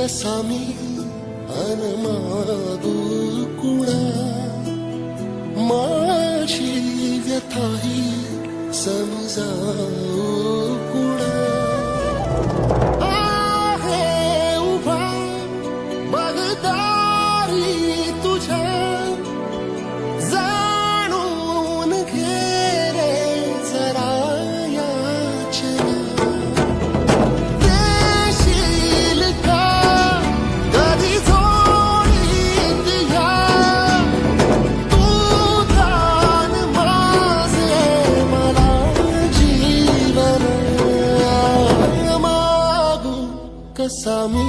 कसा मी अनमादू कुणा माझी व्यथाही समजावू कुणा आहे उभा बगदारी तुझ्या जाणून घे रे जरा याचना देशील का कधी जोडीत ह्या तू दान माझे मला जीवन मागू कसा मी